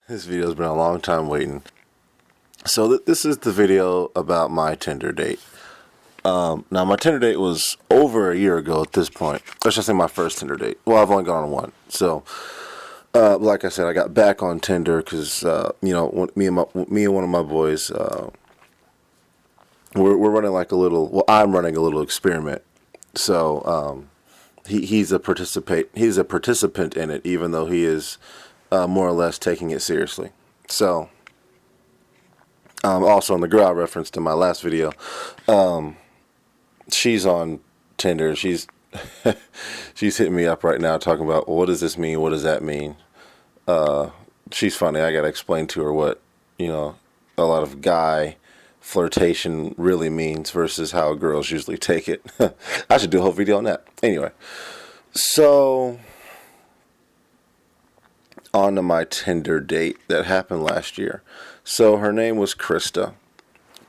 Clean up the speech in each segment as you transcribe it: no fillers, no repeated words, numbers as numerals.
This video's been a long time waiting. So this is the video about my Tinder date. Now my Tinder date was over a year ago at this point. I should say my first Tinder date. Well, I've only gone on one. So, like I said, I got back on Tinder because me and one of my boys, we're running like a little. Well, I'm running a little experiment. So he's a participate. He's a participant in it, even though he is more or less taking it seriously. So. Also, on the girl I referenced in my last video, she's on Tinder. She's she's hitting me up right now talking about, well, what does this mean? What does that mean? She's funny. I gotta explain to her what a lot of guy flirtation really means versus how girls usually take it. I should do a whole video on that. Anyway, so on to my Tinder date that happened last year. So her name was Krista.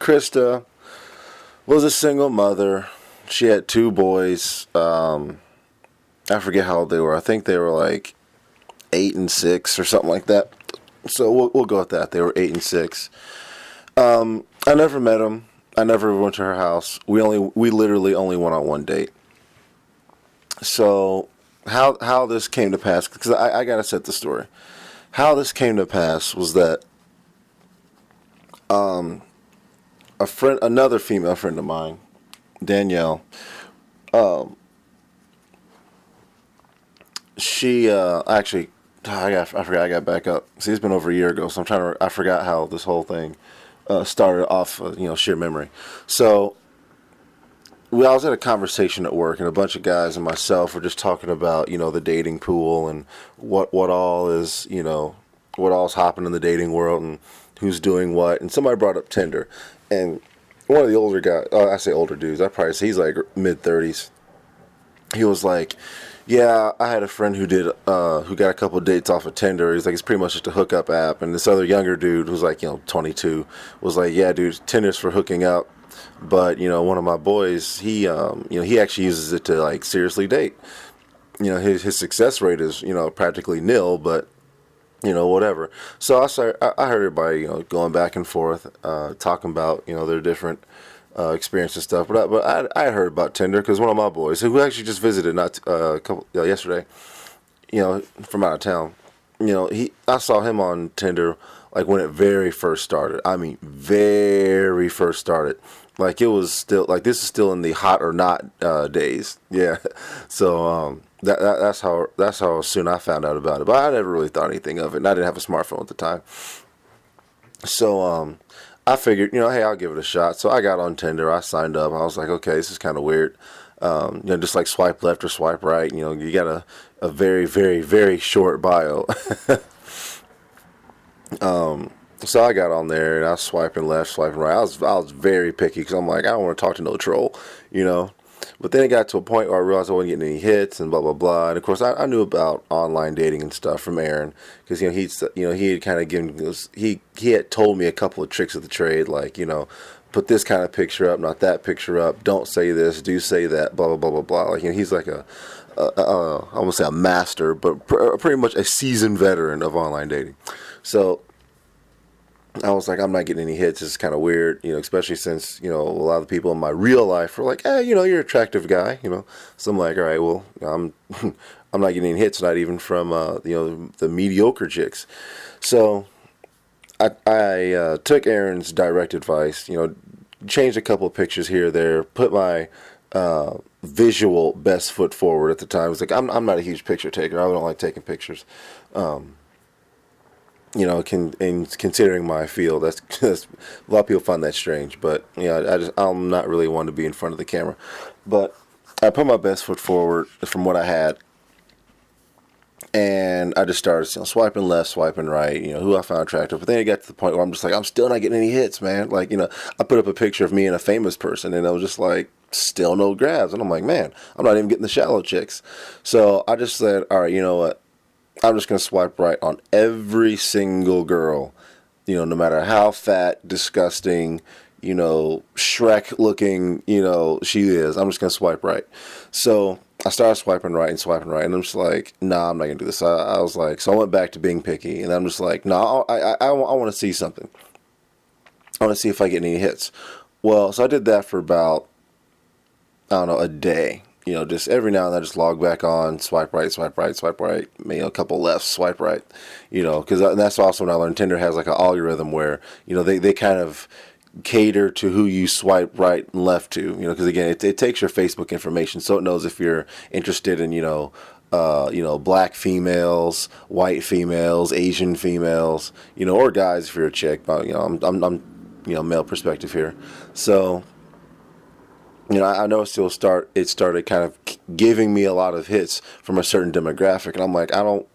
Krista was a single mother. She had two boys. I forget how old they were. I think they were like 8 and 6 or something like that. So we'll go with that. They were 8 and 6. I never met them. I never went to her house. We literally only went on one date. So how this came to pass, because I gotta set the story. How this came to pass was that another female friend of mine, Danielle, she actually, I forgot, I got back up. See, it's been over a year ago, so I forgot how this whole thing started off, sheer memory. So, I was at a conversation at work, and a bunch of guys and myself were just talking about, the dating pool and what all is, what all's happening in the dating world and who's doing what. And somebody brought up Tinder, and one of the older guys, I say older dudes, I probably say he's like mid-30s. He was like, yeah, I had a friend who got a couple of dates off of Tinder. He's like, it's pretty much just a hookup app. And this other younger dude who's like, 22, was like, yeah, dude, Tinder's for hooking up. But, one of my boys, he actually uses it to like seriously date. His success rate is, practically nil, but whatever. So I heard everybody, going back and forth, talking about, their different experience and stuff. But I heard about Tinder because one of my boys, who actually just visited yesterday, from out of town, I saw him on Tinder like when it very first started. I mean, very first started. Like it was still like this is still in the hot or not days. Yeah. So that's how soon I found out about it. But I never really thought anything of it, and I didn't have a smartphone at the time. So I figured, hey, I'll give it a shot. So I got on Tinder. I signed up. I was like, okay, this is kind of weird. Just like swipe left or swipe right. You got a very, very, very short bio. So I got on there and I was swiping left, swiping right. I was very picky because I'm like, I don't want to talk to no troll, But then it got to a point where I realized I wasn't getting any hits and blah blah blah. And of course, I knew about online dating and stuff from Aaron because he had kind of given he had told me a couple of tricks of the trade, like put this kind of picture up, not that picture up. Don't say this, do say that. Blah blah blah blah blah. Like he's like I won't say a master, but pretty much a seasoned veteran of online dating. So I was like, I'm not getting any hits. It's kind of weird, especially since, a lot of the people in my real life were like, hey, you're an attractive guy, So I'm like, all right, well, I'm not getting any hits, not even from, the mediocre chicks. So I took Aaron's direct advice, changed a couple of pictures here or there, put my visual best foot forward at the time. I was like, I'm not a huge picture taker. I don't like taking pictures. Considering my field, that's a lot of people find that strange, but I'm not really one to be in front of the camera. But I put my best foot forward from what I had, and I just started swiping left, swiping right, who I found attractive. But then it got to the point where I'm just like, I'm still not getting any hits, man. Like, I put up a picture of me and a famous person, and I was just like, still no grabs. And I'm like, man, I'm not even getting the shallow chicks. So I just said, all right, you know what? I'm just going to swipe right on every single girl, no matter how fat, disgusting, Shrek looking, she is. I'm just going to swipe right. So I started swiping right and swiping right, and I'm just like, nah, I'm not gonna do this. I was like, so I went back to being picky, and I'm just like, no, I want to see something. I want to see if I get any hits. Well, so I did that for about, I don't know, a day. Just every now and then, I just log back on, swipe right, swipe right, swipe right. A couple left, swipe right. Because that's also when I learned Tinder has like an algorithm where they kind of cater to who you swipe right and left to. Because again, it takes your Facebook information, so it knows if you're interested in black females, white females, Asian females, or guys if you're a chick. But I'm male perspective here, so. I noticed it started kind of giving me a lot of hits from a certain demographic, and I'm like, I don't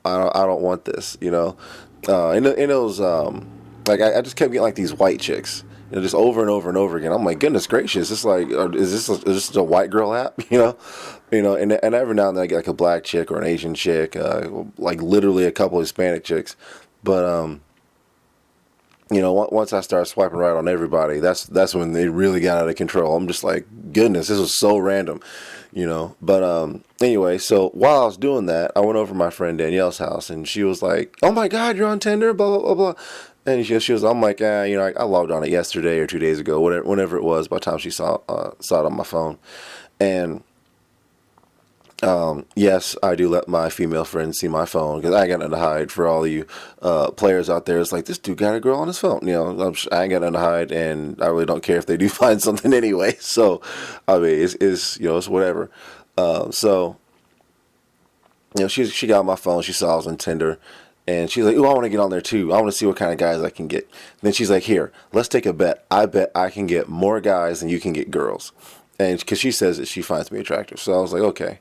want this, and it was like I just kept getting like these white chicks, just over and over and over again. I'm like, goodness gracious, it's like, is this a white girl app, and every now and then I get like a black chick or an Asian chick, like literally a couple of Hispanic chicks, but once I started swiping right on everybody, that's when they really got out of control. I'm just like, goodness, this was so random, But anyway, so while I was doing that, I went over to my friend Danielle's house, and she was like, "Oh my God, you're on Tinder, blah blah blah blah." And she was, I'm like, I logged on it yesterday or 2 days ago, whenever it was. By the time she saw it on my phone, and yes, I do let my female friends see my phone because I ain't got nothing to hide. For all of you players out there, it's like, this dude got a girl on his phone. I ain't got nothing to hide, and I really don't care if they do find something anyway. So, I mean, it's whatever. So, she got my phone. She saw I was on Tinder, and she's like, "Ooh, I want to get on there too. I want to see what kind of guys I can get." Then she's like, "Here, let's take a bet. I bet I can get more guys than you can get girls." And because she says that she finds me attractive, so I was like, okay.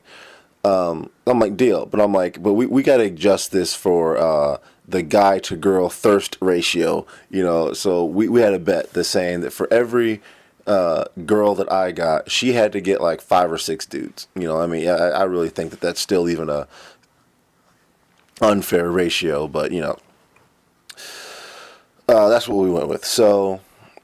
I'm like, deal. But I'm like, but we got to adjust this for the guy to girl thirst ratio, So we had a bet that's saying that for every girl that I got, she had to get like 5 or 6 dudes. I mean, I really think that that's still even a unfair ratio, but that's what we went with. So.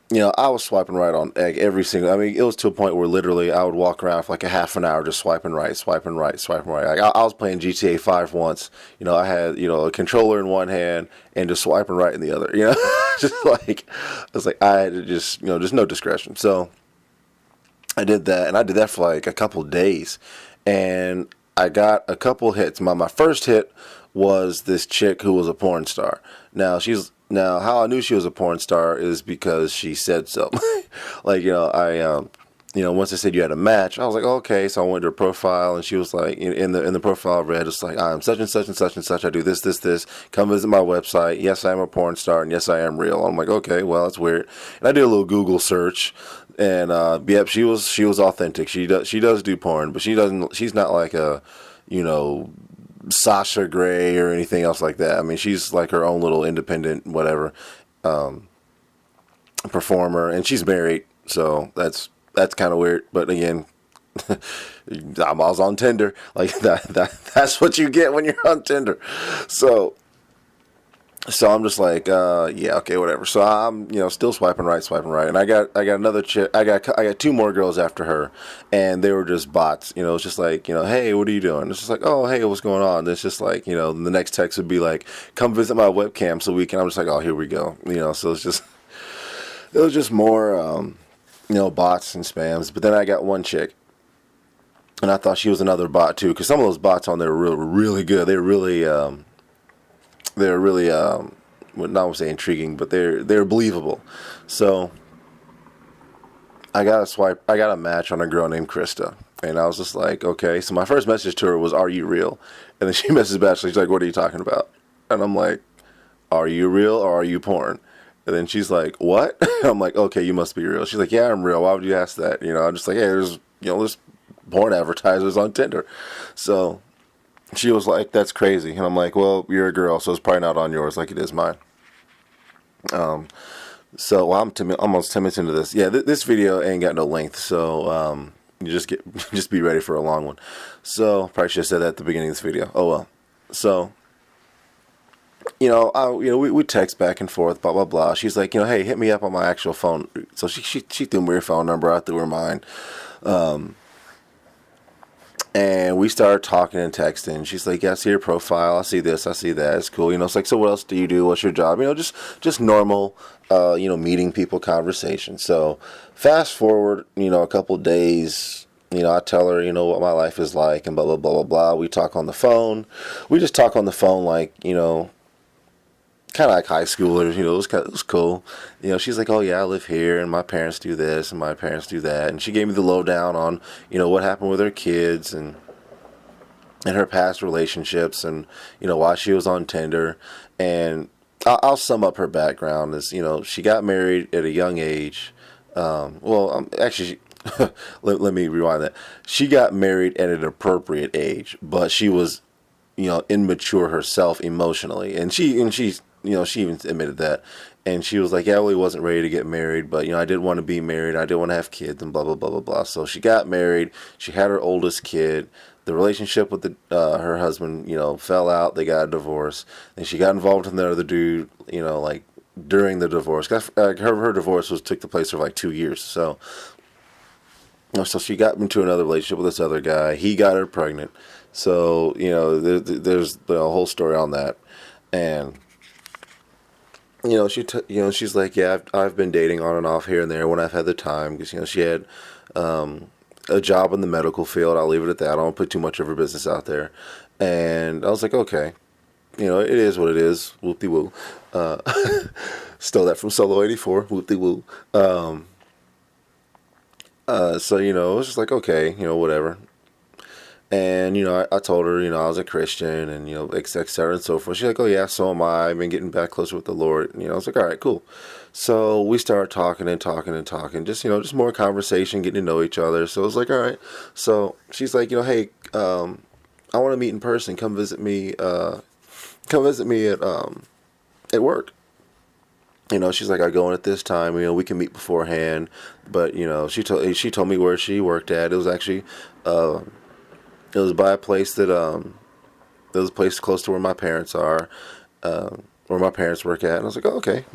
I was swiping right on egg every single. I mean, it was to a point where literally I would walk around for like a half an hour just swiping right, swiping right, swiping right. Like I was playing GTA 5 once. I had a controller in one hand and just swiping right in the other. Just like it's like I had to just just no discretion. So I did that, and I did that for like a couple of days, and I got a couple hits. My first hit was this chick who was a porn star. Now, how I knew she was a porn star is because she said so. Like, once they said you had a match, I was like, oh, okay. So I went to her profile, and she was like, in the profile read, it's like, I'm such and such and such and such. I do this, this, this. Come visit my website. Yes, I am a porn star, and yes, I am real. I'm like, okay, well, that's weird. And I did a little Google search, and yep, she was authentic. She does do porn, but she's not like a, Sasha Grey or anything else like that. I mean, she's like her own little independent whatever performer, and she's married, so that's kind of weird. But again, I was on Tinder, like that's what you get when you're on Tinder. So I'm just like, yeah, okay, whatever. So I'm, still swiping right, and I got another chick. I got 2 more girls after her, and they were just bots. It's just like, hey, what are you doing? It's just like, oh, hey, what's going on? It's just like, the next text would be like, come visit my webcam so we can. I'm just like, oh, here we go. So it was just more, bots and spams. But then I got one chick, and I thought she was another bot too, because some of those bots on there were really good. They were really. They're really, well, not to say intriguing, but they're believable. So I got a match on a girl named Krista, and I was just like, okay. So my first message to her was, "Are you real?" And then she messaged back. She's like, "What are you talking about?" And I'm like, "Are you real or are you porn?" And then she's like, "What?" I'm like, "Okay, you must be real." She's like, "Yeah, I'm real. Why would you ask that?" I'm just like, "Hey, there's porn advertisers on Tinder." So she was like, "That's crazy." And I'm like, "Well, you're a girl, so it's probably not on yours like it is mine." So well, I'm almost 10 minutes into this. Yeah, this video ain't got no length, so you just be ready for a long one. So probably should have said that at the beginning of this video. Oh well. So we text back and forth, blah blah blah. She's like, hey, hit me up on my actual phone. So she threw me her phone number, I threw her mine. And we started talking and texting. She's like, "Yeah, I see your profile. I see this. I see that. It's cool." It's like, "So what else do you do? What's your job?" Just normal, meeting people conversation. So fast forward, a couple days. I tell her, what my life is like, and blah blah blah blah blah. We talk on the phone. We just talk on the phone, like, kind of like high schoolers. It was cool. She's like, "Oh yeah, I live here, and my parents do this, and my parents do that," and she gave me the lowdown on, what happened with her kids and her past relationships, and why she was on Tinder. And I'll sum up her background as, she got married at a young age. Actually, let me rewind that. She got married at an appropriate age, but she was, immature herself emotionally, and she even admitted that. And she was like, "Yeah, I really wasn't ready to get married, but I did want to be married. I did want to have kids, and blah blah blah blah blah." So she got married. She had her oldest kid. The relationship with her husband, fell out. They got a divorce. And she got involved with another dude, like during the divorce. Her divorce took the place for like 2 years. So she got into another relationship with this other guy. He got her pregnant. So there's the whole story on that. And she's like, "Yeah, I've been dating on and off here and there when I've had the time," because she had a job in the medical field. I'll leave it at that. I don't put too much of her business out there. And I was like, okay, it is what it is. Whoop de woo. Uh, Stole that from Solo 84. Whoop de woo. So it was just like, okay, whatever. And, I told her, I was a Christian and, et cetera and so forth. She's like, "Oh, yeah, so am I. I've been getting back closer with the Lord." I was like, "All right, cool." So we started talking and talking and talking. Just more conversation, getting to know each other. So it was like, all right. So she's like, "Hey, I want to meet in person. Come visit me at work." She's like, "I go in at this time. We can meet beforehand." But, she told me where she worked at. It was actually, uh, it was by a place there was a place close to where my parents are, where my parents work at. And I was like, "Oh, okay."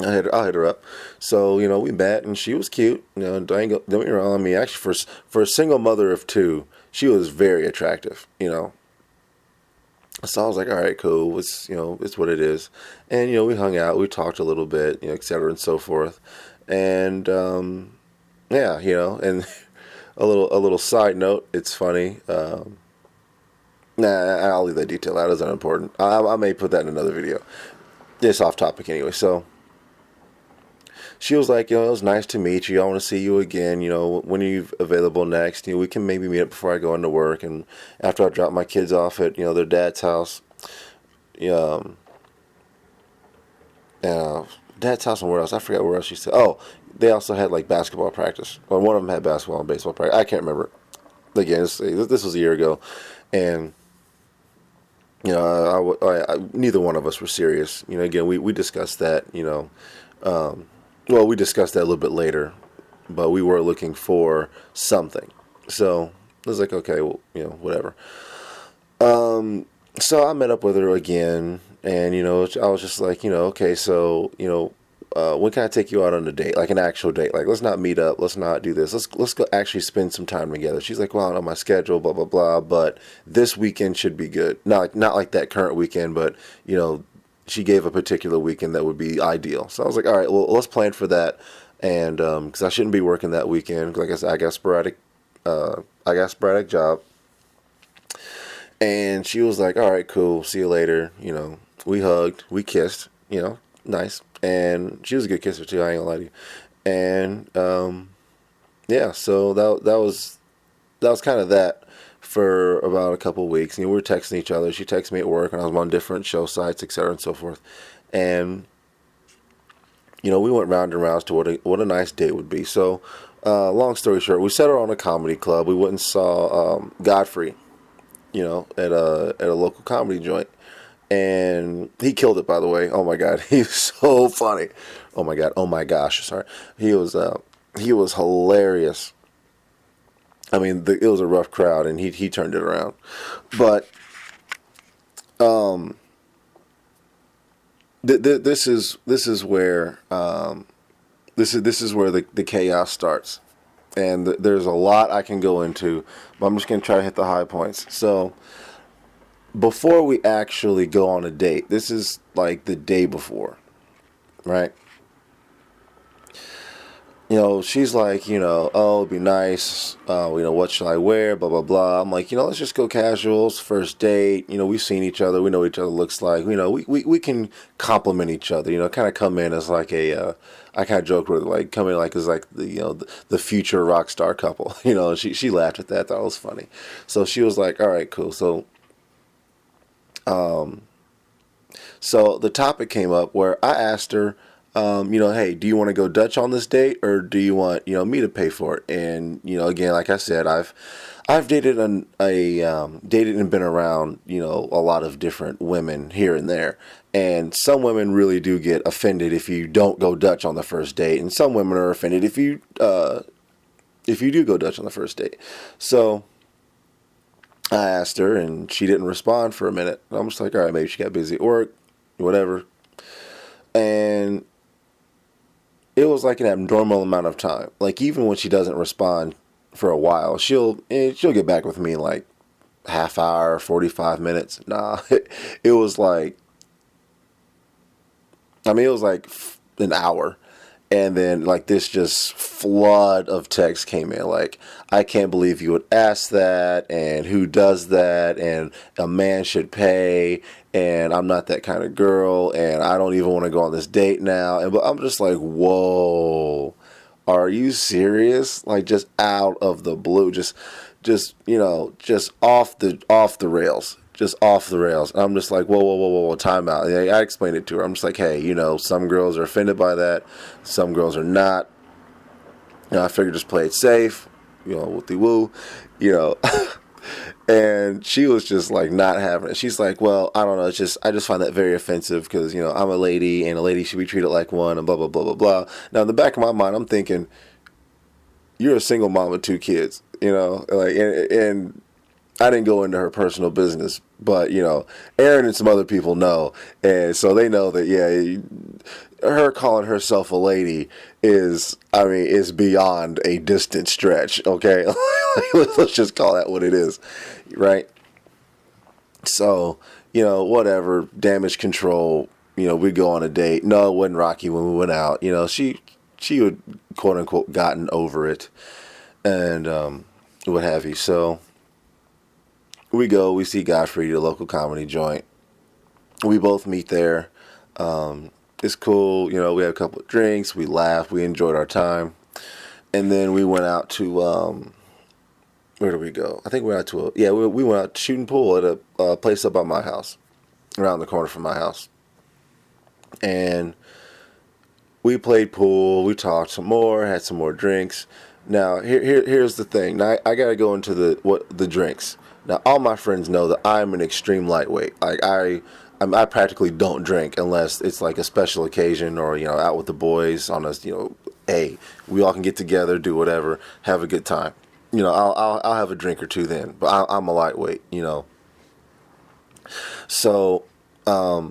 I'll hit her up. So, we met, and she was cute. Don't get me wrong. I mean, actually, for a single mother of two, she was very attractive. So I was like, "All right, cool. It's what it is." And we hung out, we talked a little bit, et cetera and so forth. And yeah, and a little side note. It's funny. Nah, I'll leave that detail out. It's unimportant. I may put that in another video. It's off topic anyway. So she was like, "It was nice to meet you. I want to see you again. When are you available next? We can maybe meet up before I go into work, and after I drop my kids off at, their dad's house." Um, Dad's house and where else? I forgot where else she said. Oh, they also had like basketball practice. Well, one of them had basketball and baseball practice. I can't remember. Again, this was a year ago, and neither one of us were serious. Again, we discussed that. Well, we discussed that a little bit later, but we were looking for something. So I was like, okay, well, whatever. So I met up with her again, and I was just like, okay, so when can I take you out on a date, like an actual date? Like, let's not meet up, let's not do this. Let's go actually spend some time together. She's like, "Well, I don't know my schedule, blah blah blah, but this weekend should be good. Not like that current weekend, but she gave a particular weekend that would be ideal." So I was like, "All right, well, let's plan for that." And because I shouldn't be working that weekend, like I said, I got sporadic job. And she was like, "All right, cool. See you later." We hugged, we kissed. Nice. And she was a good kisser too. I ain't gonna lie to you. And yeah, so that was kind of that for about a couple of weeks. We were texting each other. She texted me at work, and I was on different show sites, etc. and so forth. And we went round and round to what a nice date would be. So, long story short, we set her on a comedy club. We went and saw Godfrey, at a local comedy joint. And he killed it, by the way. Oh my God, he's so funny. Oh my God, oh my gosh, sorry. He was hilarious. I mean, it was a rough crowd, and he turned it around. But um, this is where this is where the chaos starts. And there's a lot I can go into, but I'm just going to try to hit the high points. So before we actually go on a date, this is like the day before, right? She's like, oh, it'd be nice. What should I wear? Blah, blah, blah. I'm like, let's just go casuals, first date. We've seen each other. We know what each other looks like. We can compliment each other, kind of come in as like I kind of joked with her, like, come in like as like the future rock star couple. She laughed at that. Thought it was funny. So she was like, all right, cool. So the topic came up where I asked her, hey, do you want to go Dutch on this date, or do you want, me to pay for it? And again, like I said, I've dated dated and been around, a lot of different women here and there, and some women really do get offended if you don't go Dutch on the first date, and some women are offended if you do go Dutch on the first date. So I asked her, and she didn't respond for a minute. I'm just like, all right, maybe she got busy at work, whatever. And it was like an abnormal amount of time. Like, even when she doesn't respond for a while, she'll get back with me in like half hour, 45 minutes. Nah, it was like, it was like an hour. And then like this just flood of text came in. Like, I can't believe you would ask that, and who does that, and a man should pay, and I'm not that kind of girl, and I don't even want to go on this date now. And but I'm just like, whoa, are you serious? Like, just out of the blue, just off the rails. Just off the rails. And I'm just like, whoa, time out. Yeah, I explained it to her. I'm just like, hey, some girls are offended by that. Some girls are not. I figured just play it safe, whoopty woo, you know. And she was just like not having it. She's like, well, I don't know. I just find that very offensive because, I'm a lady and a lady should be treated like one and blah, blah, blah, blah, blah. Now, in the back of my mind, I'm thinking, you're a single mom with two kids, like, and I didn't go into her personal business, but Aaron and some other people know, and so they know that her calling herself a lady is beyond a distant stretch. Okay, let's just call that what it is, right? So whatever, damage control. We go on a date. No, it wasn't rocky when we went out. She would quote unquote gotten over it, and what have you. So we see Godfrey, the local comedy joint. We both meet there. It's cool. We had a couple of drinks. We laughed. We enjoyed our time. And then we went out to, where did we go? I think we went out to we went out shooting pool at a place up by my house, around the corner from my house. And we played pool. We talked some more, had some more drinks. Now, here's the thing. Now, I got to go into the drinks. Now, all my friends know that I'm an extreme lightweight. Like, I practically don't drink unless it's like a special occasion or, out with the boys on a, hey, we all can get together, do whatever, have a good time. I'll have a drink or two then, but I'm a lightweight, So, I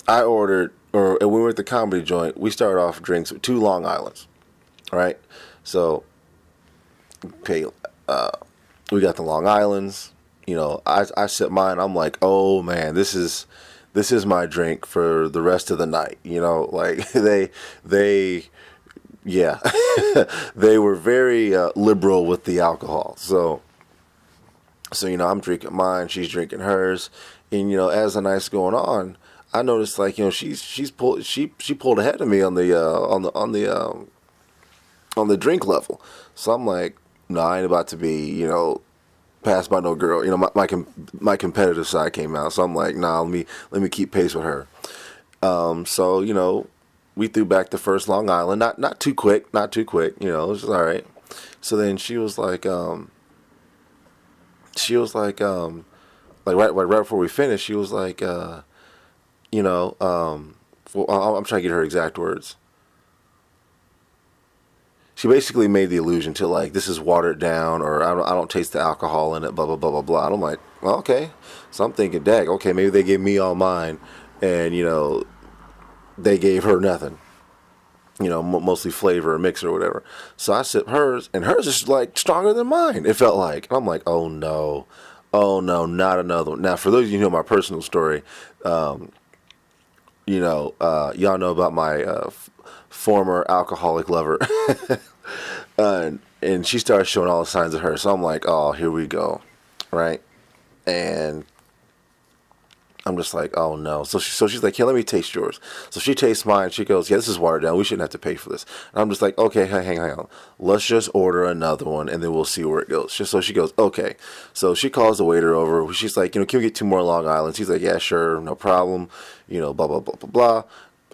ordered, and when we were at the comedy joint, we started off drinks with 2 Long Islands, right? So, okay, we got the Long Islands. I sip mine. I'm like, oh man, this is my drink for the rest of the night. Like yeah, they were very liberal with the alcohol. So I'm drinking mine, she's drinking hers, and as the night's going on, I noticed like she pulled ahead of me on the drink level. So I'm like, no, I ain't about to be passed by no girl. My competitive side came out, so I'm like, nah, let me keep pace with her. So we threw back the first Long Island, not too quick, it was just all right. So then she was like right before we finished, she was like, well, I'm trying to get her exact words. She basically made the allusion to like, this is watered down, or I don't taste the alcohol in it, blah blah blah blah blah. And I'm like, well, okay. So I'm thinking, dag, okay, maybe they gave me all mine, and they gave her nothing. mostly flavor or mix or whatever. So I sip hers, and hers is like stronger than mine. It felt like. And I'm like, oh no, not another one. Now, for those of you who know my personal story, y'all know about my former alcoholic lover, and she started showing all the signs of her. So I'm like, oh, here we go, right? And I'm just like, oh no. So she's like, yeah, let me taste yours. So she tastes mine. She goes, yeah, this is watered down. We shouldn't have to pay for this. And I'm just like, okay, hang on. Let's just order another one, and then we'll see where it goes. So she goes, okay. So she calls the waiter over. She's like, can we get 2 more Long Islands? He's like, yeah, sure, no problem. Blah blah blah blah blah.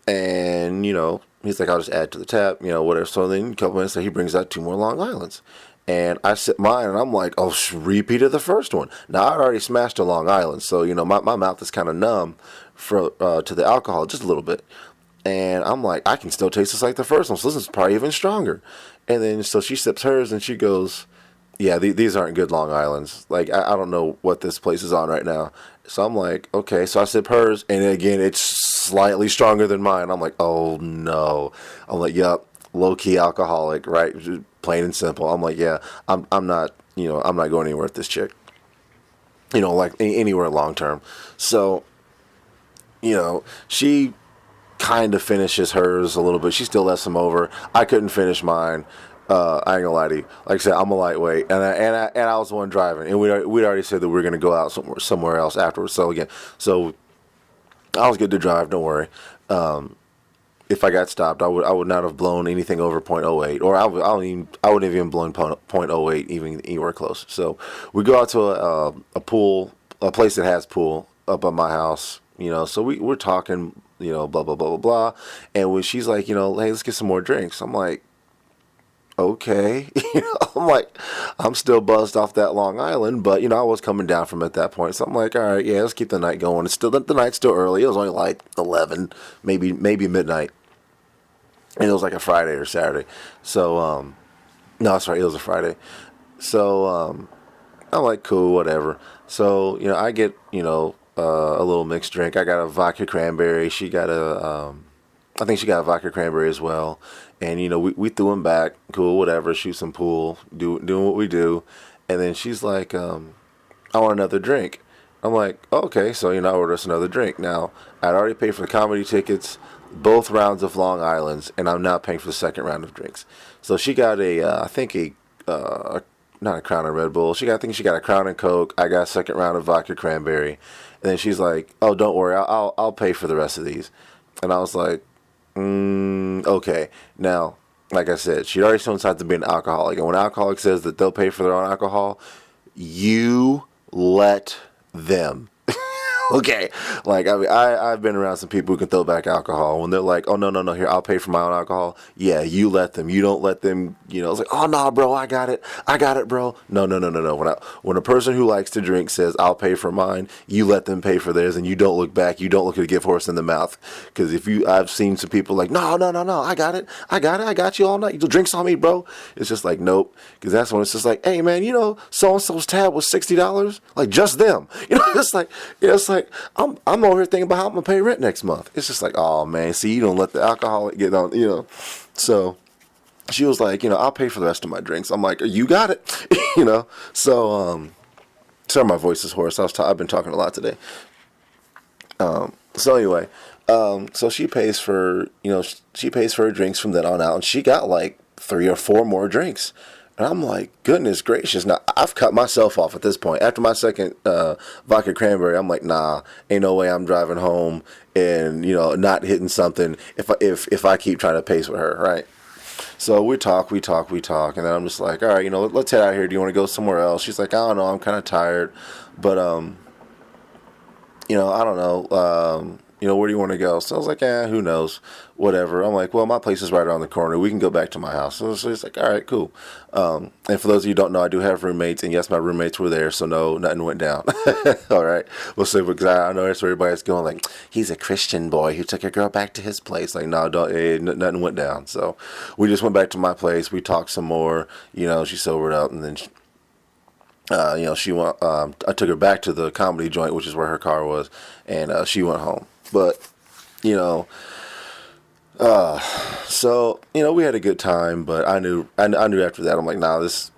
And he's like, I'll just add to the tab, whatever. So then a couple minutes later, he brings out 2 more Long Islands. And I sip mine, and I'm like, oh, repeat of the first one. Now, I'd already smashed a Long Island, so, my mouth is kind of numb to the alcohol just a little bit. And I'm like, I can still taste this like the first one, so this is probably even stronger. And then, so she sips hers, and she goes, yeah, these aren't good Long Islands. Like, I don't know what this place is on right now. So I'm like, okay. So I sip hers, and again, it's slightly stronger than mine. I'm like, oh, no. I'm like, yep, low-key alcoholic, right? Plain and simple. I'm like, yeah, I'm not, I'm not going anywhere with this chick. Like anywhere long term. So, she kind of finishes hers a little bit. She still lets some over. I couldn't finish mine. I ain't gonna lie to you. Like I said, I'm a lightweight, and I was the one driving, and we'd already said that we were gonna go out somewhere else afterwards. So again, I was good to drive. Don't worry. If I got stopped, I would not have blown anything over .08, or I wouldn't have even blown .08 even anywhere close. So we go out to a pool, a place that has pool up at my house. So we're talking, blah blah blah blah blah, and when she's like, hey, let's get some more drinks. I'm like, okay. I'm like, I'm still buzzed off that Long Island, but I was coming down from at that point, so I'm like, all right, yeah, let's keep the night going. It's still the night's still early. It was only like 11, maybe midnight, and it was like a Friday or Saturday. So no, sorry, it was a Friday. So I'm like, cool, whatever. So I get a little mixed drink. I got a vodka cranberry. She got I think she got a vodka cranberry as well. And, we threw him back. Cool, whatever. Shoot some pool. Doing what we do. And then she's like, I want another drink. I'm like, okay. So, I ordered us another drink. Now, I'd already paid for the comedy tickets, both rounds of Long Islands, and I'm now paying for the second round of drinks. So she got I think not a Crown and Red Bull. I think she got a Crown and Coke. I got a second round of vodka cranberry. And then she's like, oh, don't worry. I'll pay for the rest of these. And I was like, okay. Now, like I said, she'd already shown signs of being an alcoholic. And when an alcoholic says that they'll pay for their own alcohol, you let them. Okay. Like, I mean, I've been around some people who can throw back alcohol. When they're like, oh, no, here, I'll pay for my own alcohol. Yeah, you let them. You don't let them, it's like, oh, no, bro, I got it, bro. No. When a person who likes to drink says, I'll pay for mine, you let them pay for theirs, and you don't look back. You don't look at a gift horse in the mouth. Because I've seen some people like, no, I got it. I got you all night. You drinks on me, bro. It's just like, nope. Because that's when it's just like, hey, man, so-and-so's tab was $60. Like, just them. It's like, I'm over here thinking about how I'm gonna pay rent next month. It's just like, oh man, see, you don't let the alcoholic get on, So she was like, I'll pay for the rest of my drinks. I'm like, you got it, So sorry, my voice is hoarse. I've been talking a lot today. So anyway, so she pays for her drinks from then on out, and she got like 3 or 4 more drinks. And I'm like, goodness gracious. Now, I've cut myself off at this point. After my second vodka cranberry, I'm like, nah, ain't no way I'm driving home and, not hitting something if I keep trying to pace with her, right? So we talk, and then I'm just like, all right, let's head out here. Do you want to go somewhere else? She's like, I don't know, I'm kind of tired. But, I don't know. Where do you want to go? So I was like, who knows? Whatever. I'm like, well, my place is right around the corner. We can go back to my house. So it's like, all right, cool. And for those of you who don't know, I do have roommates. And yes, my roommates were there. So no, nothing went down. All right. We'll see. Because I know that's where everybody's going like, he's a Christian boy who took a girl back to his place. Like, no, nothing went down. So we just went back to my place. We talked some more. She sobered up. And then she went. I took her back to the comedy joint, which is where her car was. And she went home. But, So we had a good time, but I knew after that I'm like, nah, this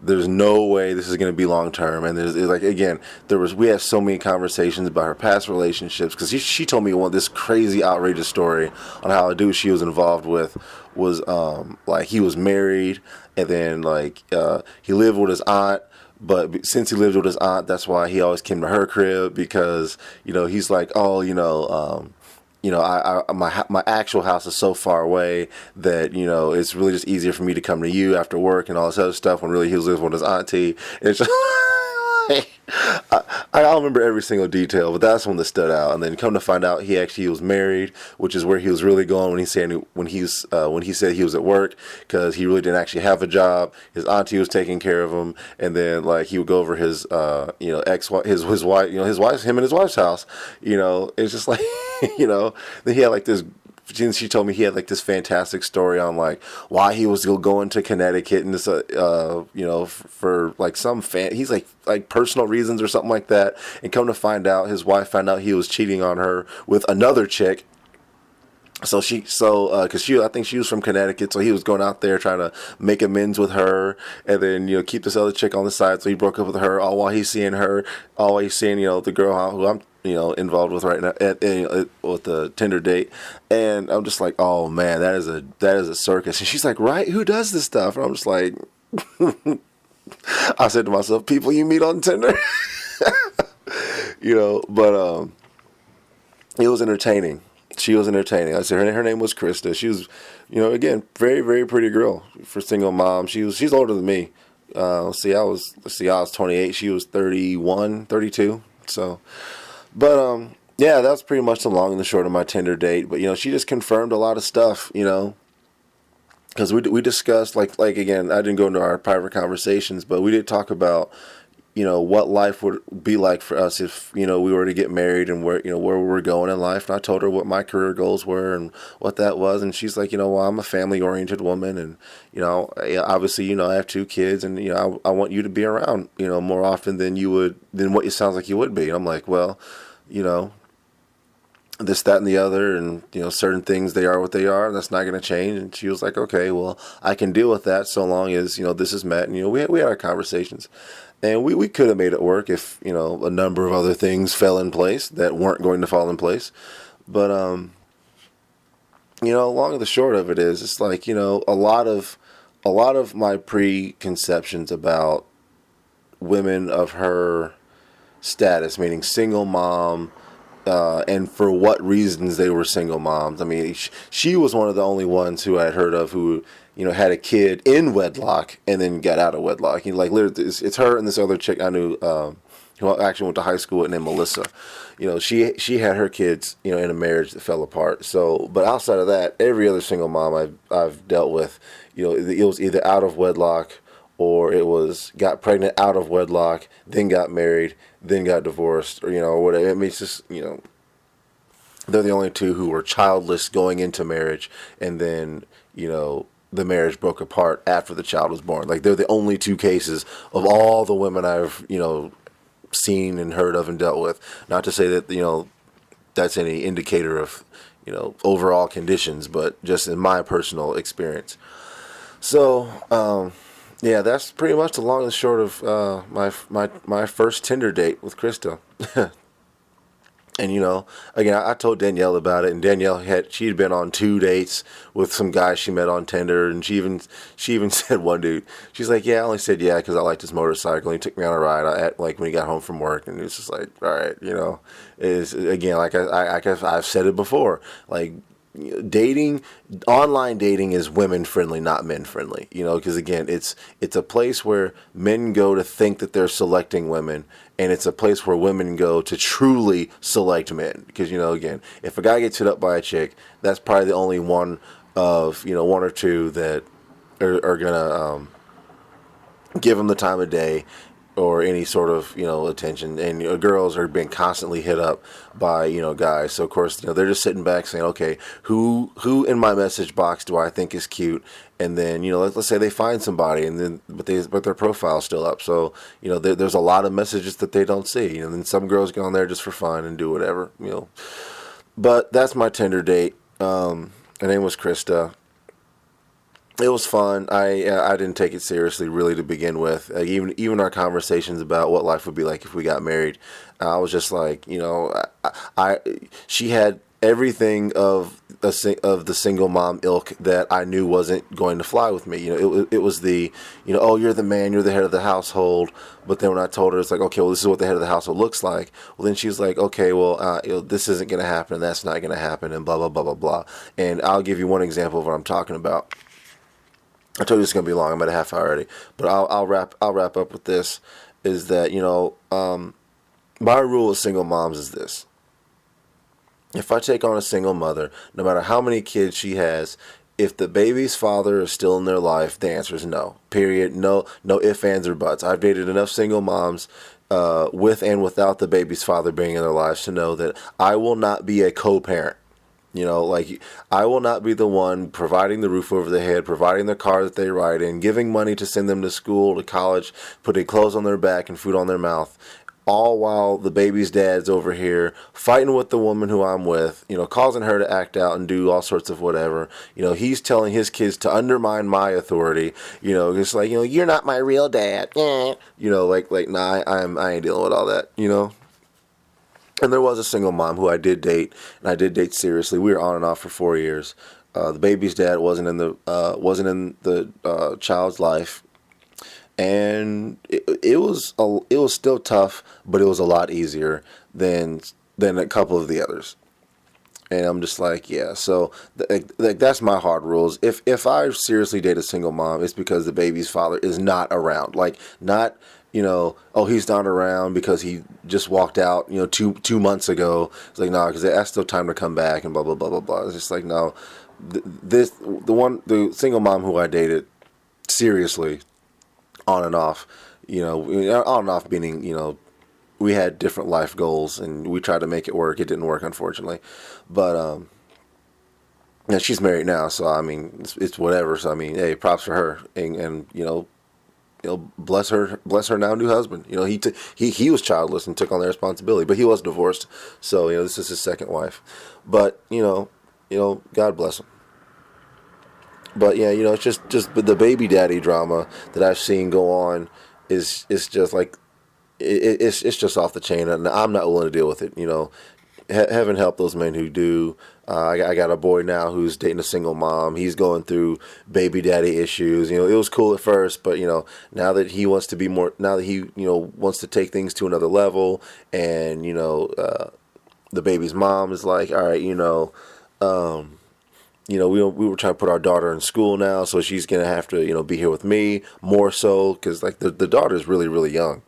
there's no way this is going to be long term. And there's like again, we had so many conversations about her past relationships because she told me this crazy outrageous story on how a dude she was involved with was like he was married and then like he lived with his aunt. But since he lived with his aunt, that's why he always came to her crib because he's like, oh, my actual house is so far away that it's really just easier for me to come to you after work and all this other stuff. When really he was living with his auntie. And it's just I don't remember every single detail, but that's one that stood out. And then come to find out, he was married, which is where he was really going when he said he was at work because he really didn't actually have a job. His auntie was taking care of him, and then like he would go over his ex his wife him and his wife's house. It's just like then he had like this. She told me he had like this fantastic story on like why he was going to Connecticut and this for like he's like personal reasons or something like that, and come to find out his wife found out he was cheating on her with another chick. Because I think she was from Connecticut, so he was going out there trying to make amends with her, and then keep this other chick on the side. So he broke up with her, all while he's seeing the girl who I'm involved with right now with the Tinder date, and I'm just like, oh man, that is a circus. And she's like, right, who does this stuff? And I'm just like, I said to myself, people you meet on Tinder, but it was entertaining. She was entertaining. I said her name was Krista. She was, again, very, very pretty girl for single mom. She's older than me. I was 28. She was 31, 32. So, but yeah, that's pretty much the long and the short of my Tinder date. But she just confirmed a lot of stuff. Because we discussed like again, I didn't go into our private conversations, but we did talk about what life would be like for us if we were to get married and where where we were going in life. And I told her what my career goals were and what that was, and she's like, well, I'm a family oriented woman, and obviously I have two kids, and I want you to be around more often than what it sounds like you would be. And I'm like, well, this, that, and the other, and certain things, they are what they are, and that's not going to change. And she was like, okay, well, I can deal with that so long as this is met. And we had our conversations, and we could have made it work if a number of other things fell in place that weren't going to fall in place. But long and the short of it is, it's like a lot of my preconceptions about women of her status, meaning single mom, and for what reasons they were single moms. I mean, she was one of the only ones who I had heard of who, had a kid in wedlock and then got out of wedlock. Like literally, it's her and this other chick I knew, who actually went to high school with, named Melissa. She had her kids, in a marriage that fell apart. So, but outside of that, every other single mom I've dealt with, it was either out of wedlock or it was got pregnant out of wedlock, then got married, then got divorced, or whatever. I mean, it's just, they're the only two who were childless going into marriage, and then, the marriage broke apart after the child was born. Like, they're the only two cases of all the women I've, seen and heard of and dealt with. Not to say that, that's any indicator of, overall conditions, but just in my personal experience. So, yeah, that's pretty much the long and short of my first Tinder date with Krista. And again, I told Danielle about it, and she'd been on 2 dates with some guys she met on Tinder, and she even said one dude, she's like, yeah, I only said yeah because I liked his motorcycle. And he took me on a ride like when he got home from work, and it was just like, all right, is again like I've said it before, like. Online dating is women friendly, not men friendly, because again, it's a place where men go to think that they're selecting women, and it's a place where women go to truly select men. Because, again, if a guy gets hit up by a chick, that's probably the only one of, one or two that are gonna give him the time of day or any sort of attention. And girls are being constantly hit up by guys, so of course they're just sitting back saying, okay, who in my message box do I think is cute? And then let's say they find somebody, and then but their profile's still up, so there's a lot of messages that they don't see, and then some girls go on there just for fun and do whatever. But that's my Tinder date. Her name was Krista. It was fun. I didn't take it seriously really to begin with. Even our conversations about what life would be like if we got married, I was just like, I she had everything of the single mom ilk that I knew wasn't going to fly with me. It was the, oh, you're the man, you're the head of the household. But then when I told her, it's like, okay, well, this is what the head of the household looks like. Well, then she's like, okay, well, this isn't going to happen, and that's not going to happen, and blah blah blah blah blah. And I'll give you one example of what I'm talking about. I told you it's gonna be long. I'm at a half hour already, but I'll wrap up with this. Is that my rule with single moms is this: if I take on a single mother, no matter how many kids she has, if the baby's father is still in their life, the answer is no. Period. No, no ifs, ands, or buts. I've dated enough single moms with and without the baby's father being in their lives to know that I will not be a co-parent. Like, I will not be the one providing the roof over their head, providing the car that they ride in, giving money to send them to school, to college, putting clothes on their back and food on their mouth, all while the baby's dad's over here fighting with the woman who I'm with, causing her to act out and do all sorts of whatever. He's telling his kids to undermine my authority. Just like, you're not my real dad. Nah, I ain't dealing with all that. And there was a single mom who I did date, and I did date seriously. We were on and off for 4 years. The baby's dad wasn't in the child's life, and it was still tough, but it was a lot easier than a couple of the others. And I'm just like, yeah. So that's my hard rules. If I seriously date a single mom, it's because the baby's father is not around. Like, not, oh, he's not around because he just walked out, 2 months ago. It's like, no, because that's still time to come back and blah blah blah blah blah. It's just like, no, the single mom who I dated seriously, on and off, on and off meaning, we had different life goals and we tried to make it work. It didn't work, unfortunately, but she's married now, so I mean, it's whatever. So I mean, hey, props for her, and bless her now new husband. He was childless and took on the responsibility, but he was divorced, so this is his second wife. But God bless him. But yeah, it's just the baby daddy drama that I've seen go on is just like it's just off the chain, and I'm not willing to deal with it. Heaven help those men who do. I got a boy now who's dating a single mom. He's going through baby daddy issues. It was cool at first, but now that he wants to be more, now that he wants to take things to another level, and the baby's mom is like, all right, we were trying to put our daughter in school now, so she's gonna have to be here with me more so, because like the daughter's really really young.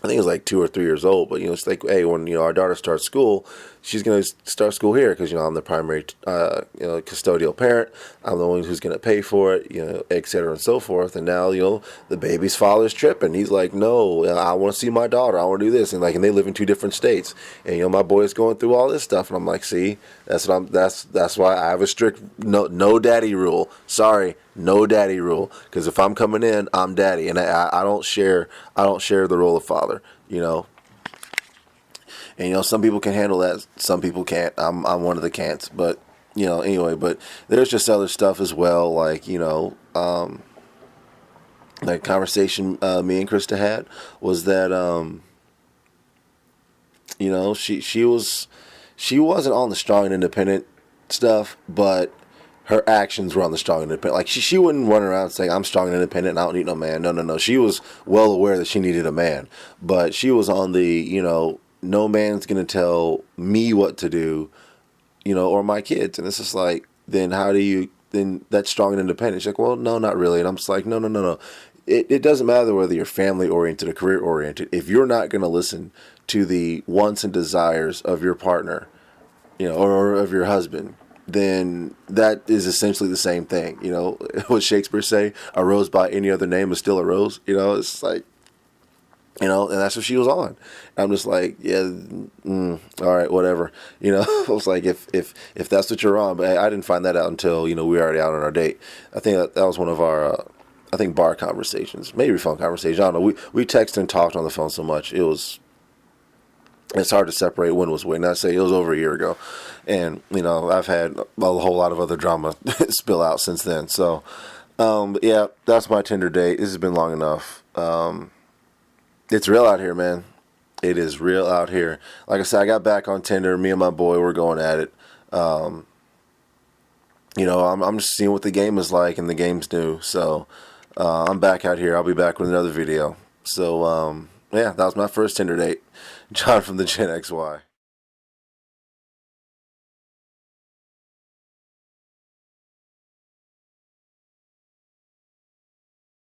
I think it's like 2 or 3 years old, but it's like, hey, when our daughter starts school, she's gonna start school here because I'm the primary custodial parent. I'm the one who's gonna pay for it, et cetera and so forth. And now the baby's father's tripping. He's like, no, I want to see my daughter. I want to do this, and they live in 2 different states. And my boy's going through all this stuff, and I'm like, see, that's why I have a strict no daddy rule. Sorry. No daddy rule, because if I'm coming in, I'm daddy, and I don't share the role of father, And some people can handle that, some people can't. I'm one of the can'ts, but anyway. But there's just other stuff as well, like that conversation me and Krista had was that she wasn't on the strong and independent stuff, but her actions were on the strong and independent. Like, she wouldn't run around saying, I'm strong and independent and I don't need no man. No. She was well aware that she needed a man. But she was on the, no man's going to tell me what to do, or my kids. And it's just like, then that's strong and independent. She's like, well, no, not really. And I'm just like, no. It doesn't matter whether you're family oriented or career oriented. If you're not going to listen to the wants and desires of your partner, or of your husband, then that is essentially the same thing. What Shakespeare say, a rose by any other name is still a rose. It's like, and that's what she was on. I'm just like, yeah, all right, whatever. I was like, if that's what you're on, but I didn't find that out until, we were already out on our date. I think that was one of our, bar conversations, maybe phone conversation. I don't know. We texted and talked on the phone so much. It's hard to separate when was when. I say it was over a year ago. And I've had a whole lot of other drama spill out since then. So, but yeah, that's my Tinder date. This has been long enough. It's real out here, man. It is real out here. Like I said, I got back on Tinder. Me and my boy were going at it. I'm just seeing what the game is like, and the game's new. So I'm back out here. I'll be back with another video. So yeah, that was my first Tinder date. John from the Gen XY.